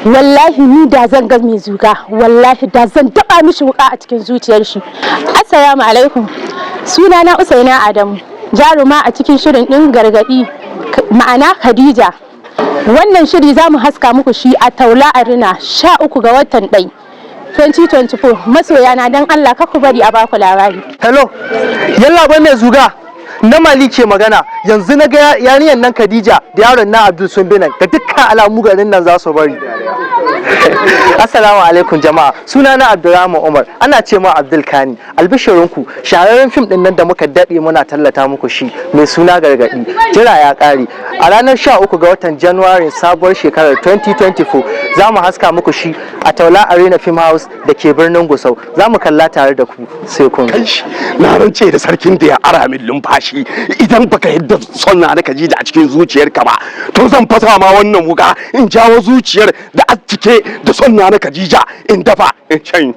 wallahi ni da zan ga mai zuga wallahi da zan daba mishi wuka a cikin zuciyar shi. Assalamu alaikum, sunana Usaina Adamu, jaruma a cikin shirin din gargadi ma'ana Khadija. Wannan shiri za mu haska muku shi a Taula Arena 13 ga watan 1 2024. Masoya na dan Allah ka ku bari a baku labari. Hello, yalla bai mai zuga na Mali ke magana. Yanzu na ga yarinyar nan Khadija da yaron na Abdul sun bi nan, da dukkan alamu garin nan za su bari. Assalamu alaikum jama'a, sunana Abdulrahman Umar, ana ce ma Abdul Kani. Albishirinku, shahararren fim din nan da muka dade muna tallata muku shi mai suna gargadi jira ya kare. A ranar 13 ga watan January sabuwar shekarar 2024 za mu haska muku shi a Taula Arena Film House da ke birnin Gusau. Za mu kalla tare da ku, sai kun. Na rance da sarkin da ya ara min lumfashi, idan baka yadda son na Khadija a cikin zuciyarka ba, to zan fasa ma wannan wuka in jawo zuciyar da a cike da son na Khadija in dafa in can.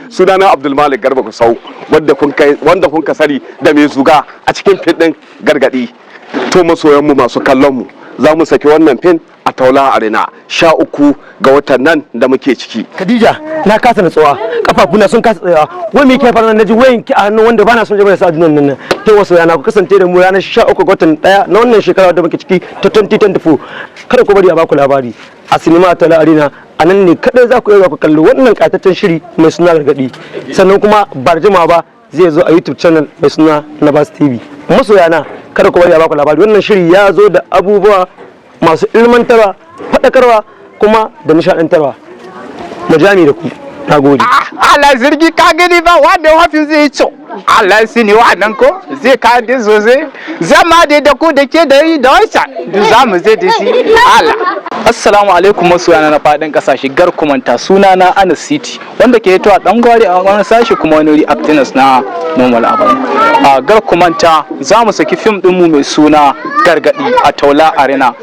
Sunana Abdulmalik Garba Gusau, wanda kun ka sani da mai zuga a cikin fim din gargadi. To masoyanmu masu kallon mu, za mu saki wannan fim a Taula Arena 13 ga watan nan da muke ciki. Khadija, na kasa natsuwa, kafafuna sun kasa tsayawa. Wai me ke faruwa, naji wayan ki a hannun wanda bana son jama'a sa dunan nan. To wasu yana ku kasance da mu ranar 13 ga watan 1 na wannan shekara da muke ciki ta 2024. Kada ku bari a baku labari. A sinima Taula Arena a nan ne kadai za ku iya ku kalli wannan kataccen shiri mai suna gargadi. Sannan kuma ba jima ba zai zo a YouTube channel mai suna Nabas TV. Masoyana, kada ku bari a baku labari. Wannan shiri ya zo da abubuwa masu ilmantarwa, faɗakarwa kuma da nishaɗantarwa. Majami da ku, na gode. Allah zirgi ka gani ba wanda wafi zai ci. Allah shi ne wannan ko zai ka da sosai. Zama da ku da ke da yi da wancan duk za mu zai da shi Allah. Assalamu alaikum masoyana na faɗin ƙasashe garkumanta, sunana Anas City wanda ke hito a ɗan gwari a wani sashi kuma wani reactness na normal abin. A garkumanta za mu saki fim ɗinmu mai suna gargaɗi a Taula Arena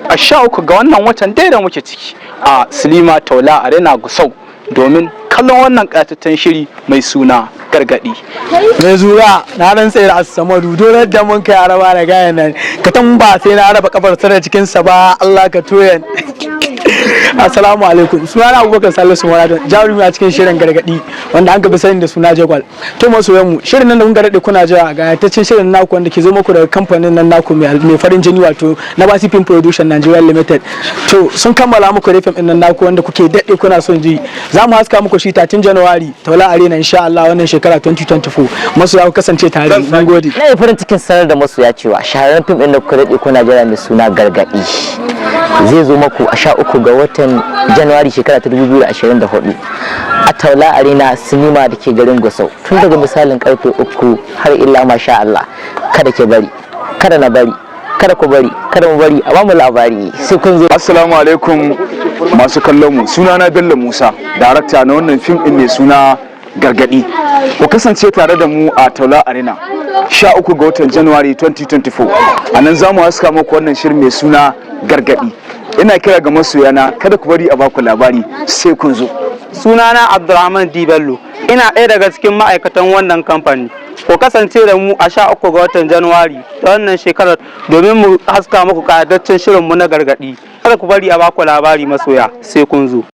a 13 ga wannan watan dai da muke ciki a Silima Taula Arena Gusau domin kallon wannan ƙatattun shiri mai suna gargaɗi. Mai zuwa na ran sai da Asamadu dole da mun kai araba da gayan nan ka tamba sai na raba kafar sa da cikin sa ba Allah ka toyan. Assalamu alaikum, sunana Abubakar Salisu Morado, jarumi a cikin shirin gargadi wanda an gaba sani da suna Jagwal. To masoyan mu, shirin nan da mun gargade kuna jira ga taccen shirin naku wanda ke zo muku daga kamfanin nan naku mai farin jini wato Nabasi Film Production Nigeria Limited. To sun kammala muku rafin din nan naku wanda kuke dade kuna son ji. Za mu haska muku shi 13 January Taula Arena insha Allah wannan shekara 2024. Masoya ku kasance tare, mun gode. Ina farin cikin sanar da masoya cewa shahararren fim din da kuka dade kuna jira mai suna gargadi zai zo muku a 13 ga watan January shekara ta 2024 a Taula Arena Cinema da ke garin Gusau tun daga misalin karfe 3 har illa masha Allah. Kada ke bari, kada na bari, kada ku bari, kada mu bari a bamu labari sai kun zo. Assalamu alaikum masu kallon mu, sunana Bello Musa, darakta na wannan fim din mai suna gargadi. Ku kasance tare da mu a Taula Arena 13 ga watan January 2024. A nan za mu haska muku wannan shirin mai suna gargadi. Ina kira ga masoyana, kada ku bari a baku labari sai kun zo. Sunana Abdulrahman D. Bello, ina ɗaya daga cikin ma'aikatan wannan kamfani. Ku kasance da mu a 13 ga watan Januwari ta wannan shekarar domin mu haska muku ƙayataccen shirinmu na gargaɗi. Kada ku bari a baku labari masoya sai kun zo.